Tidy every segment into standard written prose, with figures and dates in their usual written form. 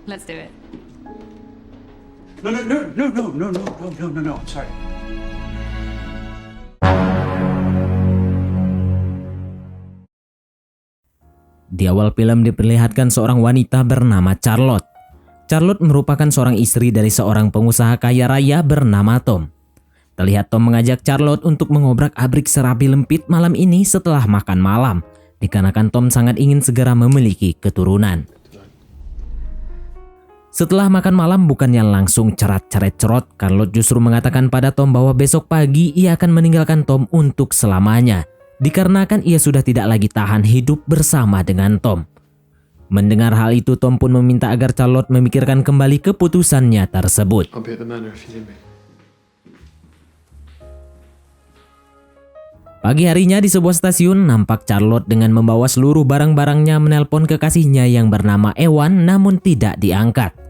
Let's do it. No. Sorry. Di awal film diperlihatkan seorang wanita bernama Charlotte. Charlotte merupakan seorang istri dari seorang pengusaha kaya raya bernama Tom. Terlihat Tom mengajak Charlotte untuk mengobrak-abrik serabi lempit malam ini setelah makan malam, dikarenakan Tom sangat ingin segera memiliki keturunan. Setelah makan malam bukannya langsung cerat-cerot, Charlotte justru mengatakan pada Tom bahwa besok pagi ia akan meninggalkan Tom untuk selamanya, dikarenakan ia sudah tidak lagi tahan hidup bersama dengan Tom. Mendengar hal itu, Tom pun meminta agar Charlotte memikirkan kembali keputusannya tersebut. I'll be at the manor if you need me. Pagi harinya di sebuah stasiun, nampak Charlotte dengan membawa seluruh barang-barangnya menelpon kekasihnya yang bernama Ewan namun tidak diangkat.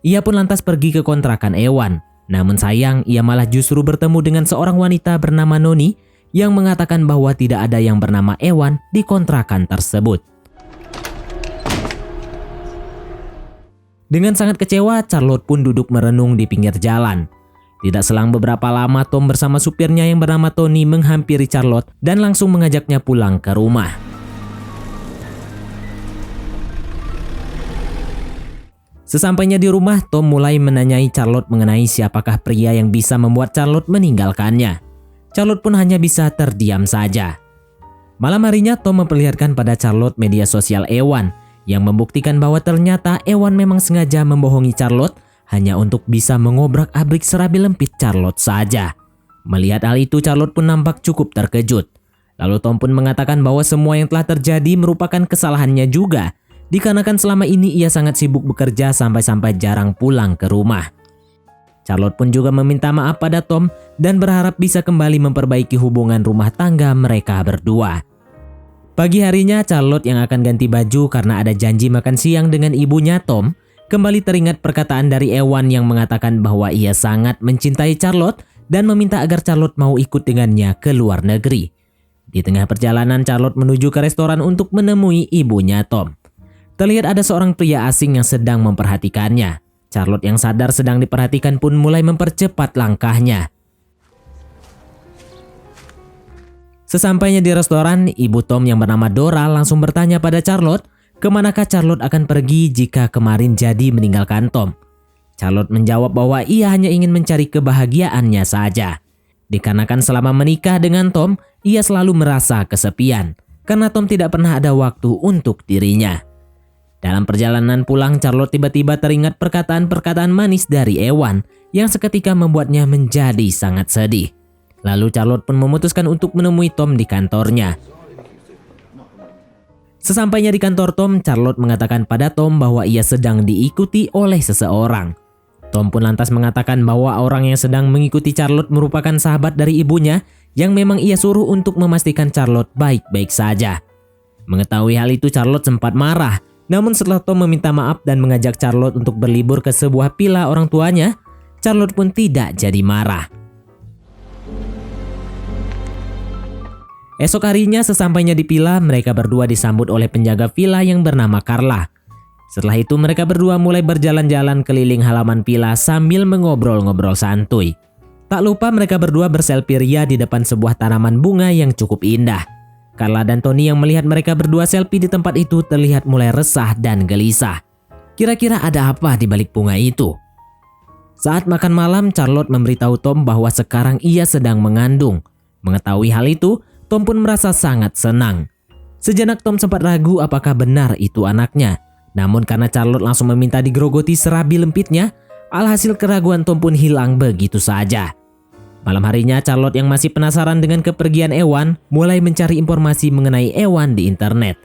Ia pun lantas pergi ke kontrakan Ewan. Namun sayang, ia malah justru bertemu dengan seorang wanita bernama Noni yang mengatakan bahwa tidak ada yang bernama Ewan di kontrakan tersebut. Dengan sangat kecewa, Charlotte pun duduk merenung di pinggir jalan. Tidak selang beberapa lama, Tom bersama supirnya yang bernama Tony menghampiri Charlotte dan langsung mengajaknya pulang ke rumah. Sesampainya di rumah, Tom mulai menanyai Charlotte mengenai siapakah pria yang bisa membuat Charlotte meninggalkannya. Charlotte pun hanya bisa terdiam saja. Malam harinya, Tom memperlihatkan pada Charlotte media sosial Ewan yang membuktikan bahwa ternyata Ewan memang sengaja membohongi Charlotte hanya untuk bisa mengobrak-abrik serabi lempit Charlotte saja. Melihat hal itu, Charlotte pun nampak cukup terkejut. Lalu Tom pun mengatakan bahwa semua yang telah terjadi merupakan kesalahannya juga, dikarenakan selama ini ia sangat sibuk bekerja sampai-sampai jarang pulang ke rumah. Charlotte pun juga meminta maaf pada Tom dan berharap bisa kembali memperbaiki hubungan rumah tangga mereka berdua. Pagi harinya, Charlotte yang akan ganti baju karena ada janji makan siang dengan ibunya Tom, kembali teringat perkataan dari Ewan yang mengatakan bahwa ia sangat mencintai Charlotte dan meminta agar Charlotte mau ikut dengannya ke luar negeri. Di tengah perjalanan, Charlotte menuju ke restoran untuk menemui ibunya Tom. Terlihat ada seorang pria asing yang sedang memperhatikannya. Charlotte yang sadar sedang diperhatikan pun mulai mempercepat langkahnya. Sesampainya di restoran, ibu Tom yang bernama Dora langsung bertanya pada Charlotte, kemanakah Charlotte akan pergi jika kemarin jadi meninggalkan Tom. Charlotte menjawab bahwa ia hanya ingin mencari kebahagiaannya saja. Dikarenakan selama menikah dengan Tom, ia selalu merasa kesepian, karena Tom tidak pernah ada waktu untuk dirinya. Dalam perjalanan pulang, Charlotte tiba-tiba teringat perkataan-perkataan manis dari Ewan yang seketika membuatnya menjadi sangat sedih. Lalu Charlotte pun memutuskan untuk menemui Tom di kantornya. Sesampainya di kantor Tom, Charlotte mengatakan pada Tom bahwa ia sedang diikuti oleh seseorang. Tom pun lantas mengatakan bahwa orang yang sedang mengikuti Charlotte merupakan sahabat dari ibunya yang memang ia suruh untuk memastikan Charlotte baik-baik saja. Mengetahui hal itu, Charlotte sempat marah. Namun setelah Tom meminta maaf dan mengajak Charlotte untuk berlibur ke sebuah villa orang tuanya, Charlotte pun tidak jadi marah. Esok harinya sesampainya di villa, mereka berdua disambut oleh penjaga villa yang bernama Carla. Setelah itu mereka berdua mulai berjalan-jalan keliling halaman villa sambil mengobrol-ngobrol santuy. Tak lupa mereka berdua berselfie ria di depan sebuah tanaman bunga yang cukup indah. Carla dan Tony yang melihat mereka berdua selfie di tempat itu terlihat mulai resah dan gelisah. Kira-kira ada apa di balik bunga itu? Saat makan malam, Charlotte memberitahu Tom bahwa sekarang ia sedang mengandung. Mengetahui hal itu, Tom pun merasa sangat senang. Sejenak Tom sempat ragu apakah benar itu anaknya. Namun karena Charlotte langsung meminta digerogoti serabi lempitnya, alhasil keraguan Tom pun hilang begitu saja. Malam harinya, Charlotte yang masih penasaran dengan kepergian Ewan mulai mencari informasi mengenai Ewan di internet.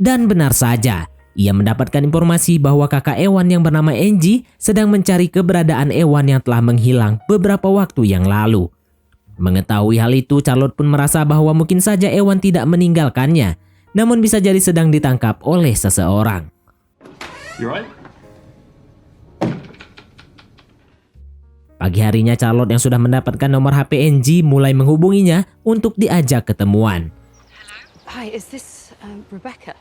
Dan benar saja, ia mendapatkan informasi bahwa kakak Ewan yang bernama Angie sedang mencari keberadaan Ewan yang telah menghilang beberapa waktu yang lalu. Mengetahui hal itu, Charlotte pun merasa bahwa mungkin saja Ewan tidak meninggalkannya, namun bisa jadi sedang ditangkap oleh seseorang. You right? Pagi harinya, Charlotte yang sudah mendapatkan nomor HP Angie mulai menghubunginya untuk diajak ketemuan. Hi, is this Rebecca?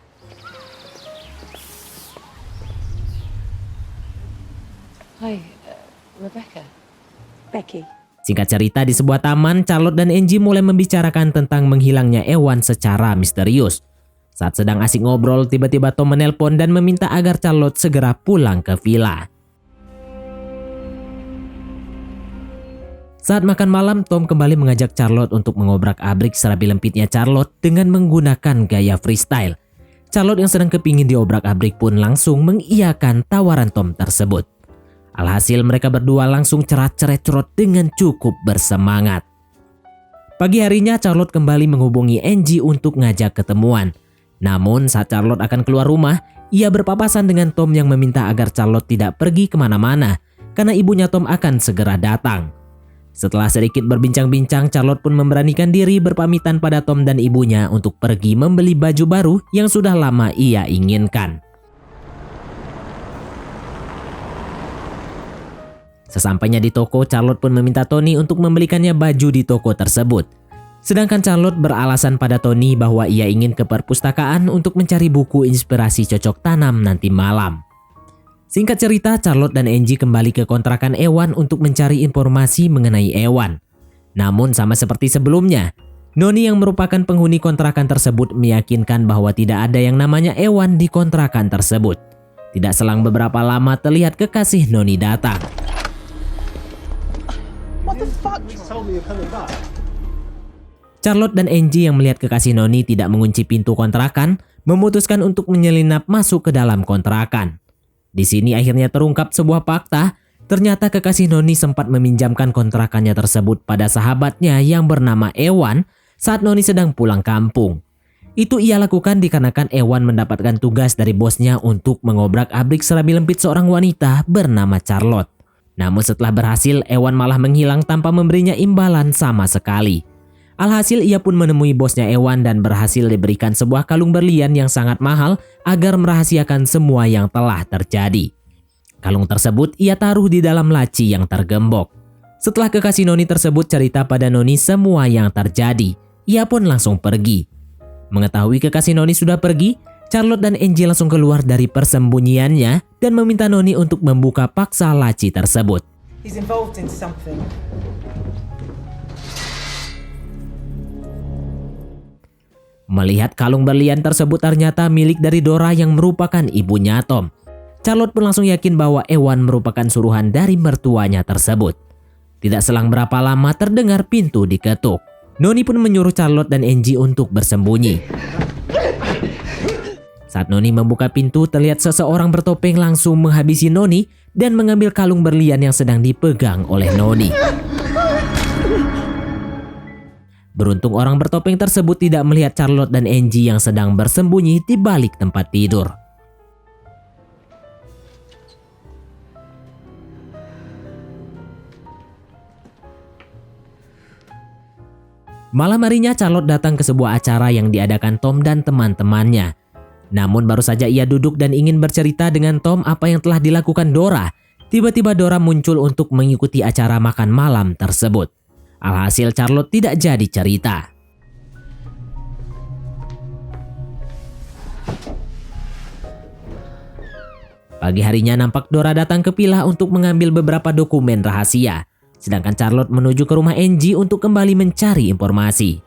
Hi, Rebecca. Becky. Singkat cerita, di sebuah taman, Charlotte dan Angie mulai membicarakan tentang menghilangnya Ewan secara misterius. Saat sedang asik ngobrol, tiba-tiba Tom menelpon dan meminta agar Charlotte segera pulang ke villa. Saat makan malam, Tom kembali mengajak Charlotte untuk mengobrak-abrik serabi lempitnya Charlotte dengan menggunakan gaya freestyle. Charlotte yang sedang kepingin diobrak-abrik pun langsung mengiyakan tawaran Tom tersebut. Alhasil mereka berdua langsung cerat-cerot dengan cukup bersemangat. Pagi harinya Charlotte kembali menghubungi Angie untuk ngajak ketemuan. Namun saat Charlotte akan keluar rumah, ia berpapasan dengan Tom yang meminta agar Charlotte tidak pergi kemana-mana karena ibunya Tom akan segera datang. Setelah sedikit berbincang-bincang, Charlotte pun memberanikan diri berpamitan pada Tom dan ibunya untuk pergi membeli baju baru yang sudah lama ia inginkan. Sesampainya di toko, Charlotte pun meminta Tony untuk membelikannya baju di toko tersebut. Sedangkan Charlotte beralasan pada Tony bahwa ia ingin ke perpustakaan untuk mencari buku inspirasi cocok tanam nanti malam. Singkat cerita, Charlotte dan Angie kembali ke kontrakan Ewan untuk mencari informasi mengenai Ewan. Namun sama seperti sebelumnya, Noni yang merupakan penghuni kontrakan tersebut meyakinkan bahwa tidak ada yang namanya Ewan di kontrakan tersebut. Tidak selang beberapa lama terlihat kekasih Noni datang. Charlotte dan Angie yang melihat kekasih Noni tidak mengunci pintu kontrakan, memutuskan untuk menyelinap masuk ke dalam kontrakan. Di sini akhirnya terungkap sebuah fakta, ternyata kekasih Noni sempat meminjamkan kontrakannya tersebut pada sahabatnya yang bernama Ewan saat Noni sedang pulang kampung. Itu ia lakukan dikarenakan Ewan mendapatkan tugas dari bosnya untuk mengobrak-abrik serabi lempit seorang wanita bernama Charlotte. Namun setelah berhasil, Ewan malah menghilang tanpa memberinya imbalan sama sekali. Alhasil ia pun menemui bosnya Ewan dan berhasil diberikan sebuah kalung berlian yang sangat mahal agar merahasiakan semua yang telah terjadi. Kalung tersebut ia taruh di dalam laci yang tergembok. Setelah kekasih Noni tersebut cerita pada Noni semua yang terjadi, ia pun langsung pergi. Mengetahui kekasih Noni sudah pergi, Charlotte dan Angie langsung keluar dari persembunyiannya dan meminta Noni untuk membuka paksa laci tersebut. He's involved in something. Melihat kalung berlian tersebut ternyata milik dari Dora yang merupakan ibunya Tom. Charlotte pun langsung yakin bahwa Ewan merupakan suruhan dari mertuanya tersebut. Tidak selang berapa lama terdengar pintu diketuk. Noni pun menyuruh Charlotte dan Angie untuk bersembunyi. Saat Noni membuka pintu, terlihat seseorang bertopeng langsung menghabisi Noni dan mengambil kalung berlian yang sedang dipegang oleh Noni. Beruntung orang bertopeng tersebut tidak melihat Charlotte dan Angie yang sedang bersembunyi di balik tempat tidur. Malam harinya Charlotte datang ke sebuah acara yang diadakan Tom dan teman-temannya. Namun baru saja ia duduk dan ingin bercerita dengan Tom apa yang telah dilakukan Dora, tiba-tiba Dora muncul untuk mengikuti acara makan malam tersebut. Alhasil Charlotte tidak jadi cerita. Pagi harinya nampak Dora datang ke villa untuk mengambil beberapa dokumen rahasia. Sedangkan Charlotte menuju ke rumah Angie untuk kembali mencari informasi.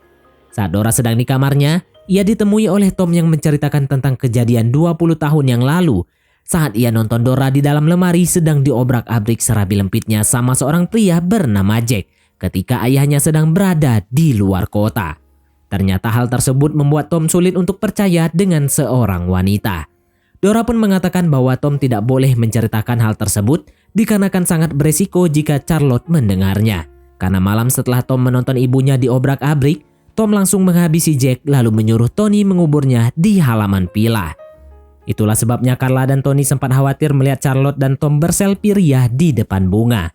Saat Dora sedang di kamarnya, ia ditemui oleh Tom yang menceritakan tentang kejadian 20 tahun yang lalu saat ia nonton Dora di dalam lemari sedang diobrak-abrik serabi lempitnya sama seorang pria bernama Jack ketika ayahnya sedang berada di luar kota. Ternyata hal tersebut membuat Tom sulit untuk percaya dengan seorang wanita. Dora pun mengatakan bahwa Tom tidak boleh menceritakan hal tersebut dikarenakan sangat beresiko jika Charlotte mendengarnya. Karena malam setelah Tom menonton ibunya diobrak-abrik, Tom langsung menghabisi Jack lalu menyuruh Tony menguburnya di halaman villa. Itulah sebabnya Carla dan Tony sempat khawatir melihat Charlotte dan Tom berselfie ria di depan bunga.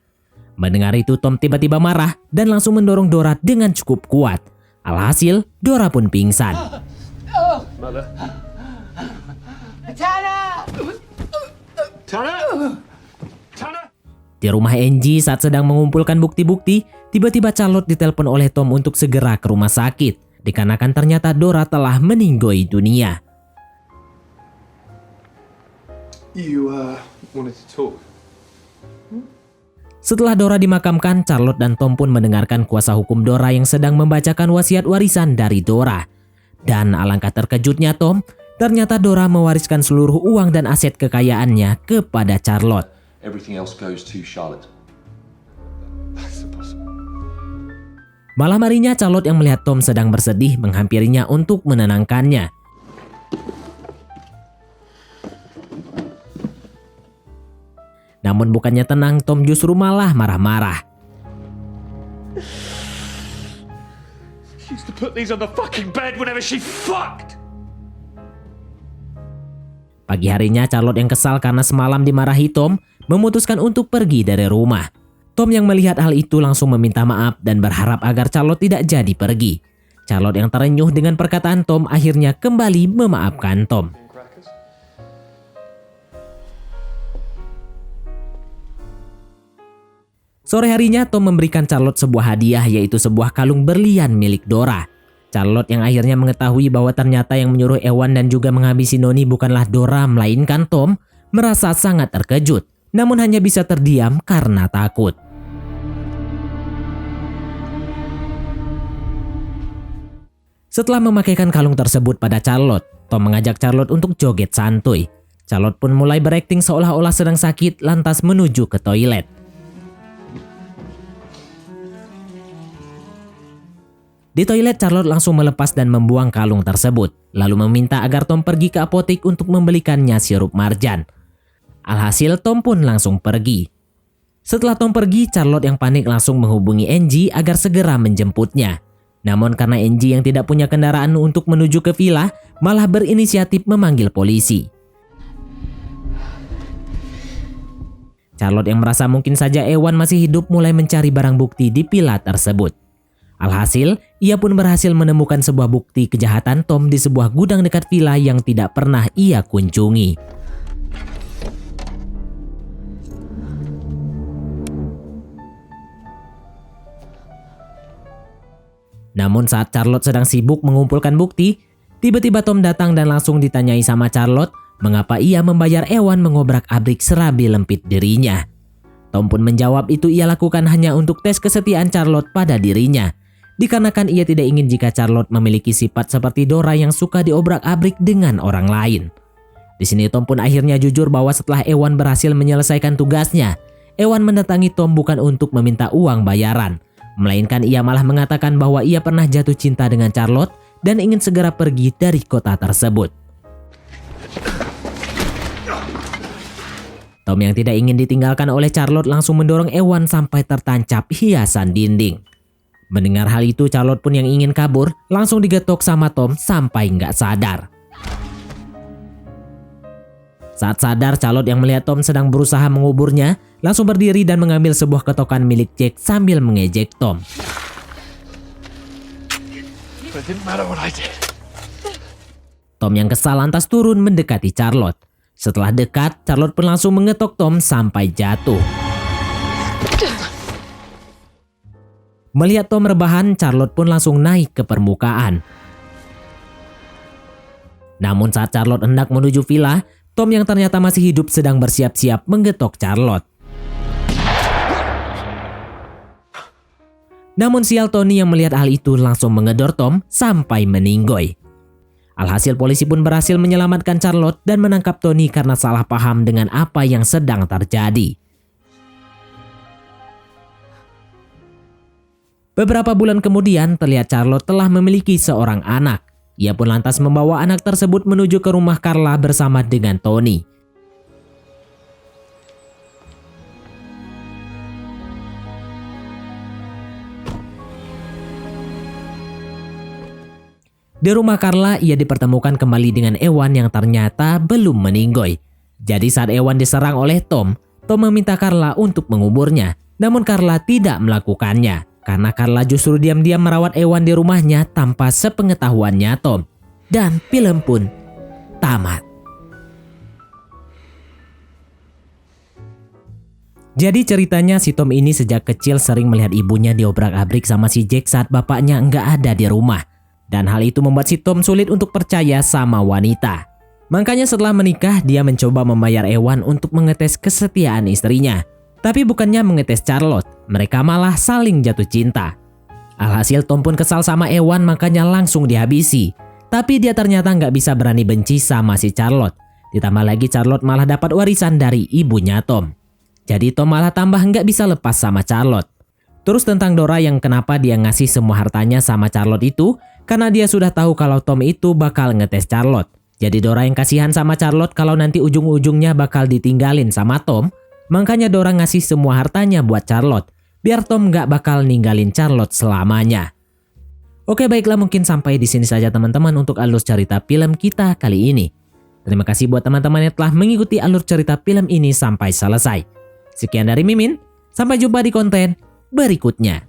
Mendengar itu Tom tiba-tiba marah dan langsung mendorong Dora dengan cukup kuat. Alhasil Dora pun pingsan. Di rumah Angie saat sedang mengumpulkan bukti-bukti, tiba-tiba Charlotte ditelepon oleh Tom untuk segera ke rumah sakit. dikarenakan ternyata Dora telah meninggoy dunia. You wanted to talk. Setelah Dora dimakamkan, Charlotte dan Tom pun mendengarkan kuasa hukum Dora yang sedang membacakan wasiat warisan dari Dora. Dan alangkah terkejutnya Tom, ternyata Dora mewariskan seluruh uang dan aset kekayaannya kepada Charlotte. Everything else goes to Charlotte. That's impossible. Malam harinya Charlotte yang melihat Tom sedang bersedih menghampirinya untuk menenangkannya. Namun bukannya tenang, Tom justru malah marah-marah. She used to put these on the fucking bed whenever she fucked. Pagi harinya Charlotte yang kesal karena semalam dimarahi Tom memutuskan untuk pergi dari rumah. Tom yang melihat hal itu langsung meminta maaf dan berharap agar Charlotte tidak jadi pergi. Charlotte yang terenyuh dengan perkataan Tom akhirnya kembali memaafkan Tom. Sore harinya Tom memberikan Charlotte sebuah hadiah, yaitu sebuah kalung berlian milik Dora. Charlotte yang akhirnya mengetahui bahwa ternyata yang menyuruh Ewan dan juga menghabisi Noni bukanlah Dora melainkan Tom, merasa sangat terkejut, namun hanya bisa terdiam karena takut. Setelah memakaikan kalung tersebut pada Charlotte, Tom mengajak Charlotte untuk joget santuy. Charlotte pun mulai berakting seolah-olah sedang sakit lantas menuju ke toilet. Di toilet, Charlotte langsung melepas dan membuang kalung tersebut, lalu meminta agar Tom pergi ke apotek untuk membelikannya sirup marjan. Alhasil, Tom pun langsung pergi. Setelah Tom pergi, Charlotte yang panik langsung menghubungi Angie agar segera menjemputnya. Namun karena Angie yang tidak punya kendaraan untuk menuju ke villa, malah berinisiatif memanggil polisi. Charlotte yang merasa mungkin saja Ewan masih hidup mulai mencari barang bukti di villa tersebut. Alhasil, ia pun berhasil menemukan sebuah bukti kejahatan Tom di sebuah gudang dekat villa yang tidak pernah ia kunjungi. Namun saat Charlotte sedang sibuk mengumpulkan bukti, tiba-tiba Tom datang dan langsung ditanyai sama Charlotte mengapa ia membayar Ewan mengobrak-abrik serabi lempit dirinya. Tom pun menjawab itu ia lakukan hanya untuk tes kesetiaan Charlotte pada dirinya. Dikarenakan ia tidak ingin jika Charlotte memiliki sifat seperti Dora yang suka diobrak-abrik dengan orang lain. Di sini Tom pun akhirnya jujur bahwa setelah Ewan berhasil menyelesaikan tugasnya, Ewan mendatangi Tom bukan untuk meminta uang bayaran, melainkan ia malah mengatakan bahwa ia pernah jatuh cinta dengan Charlotte dan ingin segera pergi dari kota tersebut. Tom yang tidak ingin ditinggalkan oleh Charlotte langsung mendorong Ewan sampai tertancap hiasan dinding. Mendengar hal itu, Charlotte pun yang ingin kabur langsung digetok sama Tom sampai nggak sadar. Saat sadar, Charlotte yang melihat Tom sedang berusaha menguburnya langsung berdiri dan mengambil sebuah ketokan milik Jack sambil mengejek Tom. But it didn't matter what I did. Tom yang kesal lantas turun mendekati Charlotte. Setelah dekat, Charlotte pun langsung mengetok Tom sampai jatuh. Melihat Tom rebahan, Charlotte pun langsung naik ke permukaan. Namun saat Charlotte hendak menuju villa, Tom yang ternyata masih hidup sedang bersiap-siap menggetok Charlotte. Namun sial Tony yang melihat hal itu langsung mengedor Tom sampai meninggoy. Alhasil polisi pun berhasil menyelamatkan Charlotte dan menangkap Tony karena salah paham dengan apa yang sedang terjadi. Beberapa bulan kemudian terlihat Charlotte telah memiliki seorang anak. Ia pun lantas membawa anak tersebut menuju ke rumah Carla bersama dengan Tony. Di rumah Carla, ia dipertemukan kembali dengan Ewan yang ternyata belum meninggoy. Jadi saat Ewan diserang oleh Tom meminta Carla untuk menguburnya. Namun Carla tidak melakukannya. Karena Carla justru diam-diam merawat Ewan di rumahnya tanpa sepengetahuannya Tom. Dan film pun tamat. Jadi ceritanya si Tom ini sejak kecil sering melihat ibunya diobrak-abrik sama si Jack saat bapaknya nggak ada di rumah. Dan hal itu membuat si Tom sulit untuk percaya sama wanita. Makanya setelah menikah, dia mencoba membayar Ewan untuk mengetes kesetiaan istrinya. Tapi bukannya mengetes Charlotte, mereka malah saling jatuh cinta. Alhasil Tom pun kesal sama Ewan, makanya langsung dihabisi. Tapi dia ternyata nggak bisa berani benci sama si Charlotte. Ditambah lagi Charlotte malah dapat warisan dari ibunya Tom. Jadi Tom malah tambah nggak bisa lepas sama Charlotte. Terus tentang Dora yang kenapa dia ngasih semua hartanya sama Charlotte itu, karena dia sudah tahu kalau Tom itu bakal ngetes Charlotte. Jadi Dora yang kasihan sama Charlotte kalau nanti ujung-ujungnya bakal ditinggalin sama Tom. Makanya Dora ngasih semua hartanya buat Charlotte, biar Tom nggak bakal ninggalin Charlotte selamanya. Oke, baiklah, mungkin sampai di sini saja teman-teman untuk alur cerita film kita kali ini. Terima kasih buat teman-teman yang telah mengikuti alur cerita film ini sampai selesai. Sekian dari Mimin, sampai jumpa di konten berikutnya.